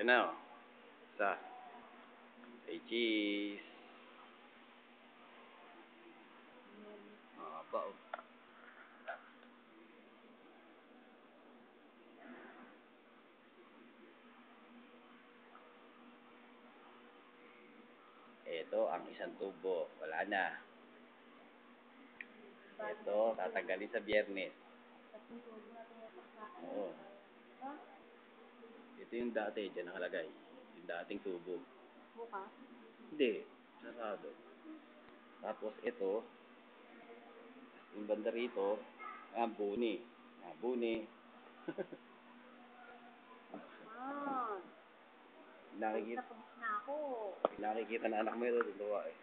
Ayun na, oh. Isa. Say cheese. Ba, oh. Ito ang isang tubo. Wala na. Ito, tatanggalin sa Biyernes. Oo. Ito yung dati, dyan nakalagay. Yung dating tubo. Bukas? Hindi, sarado. Tapos ito, yung banda rito, buni. Buni. Ah, Nakikita, tapos na ako. nakikita na anak mo ito, dalawa eh.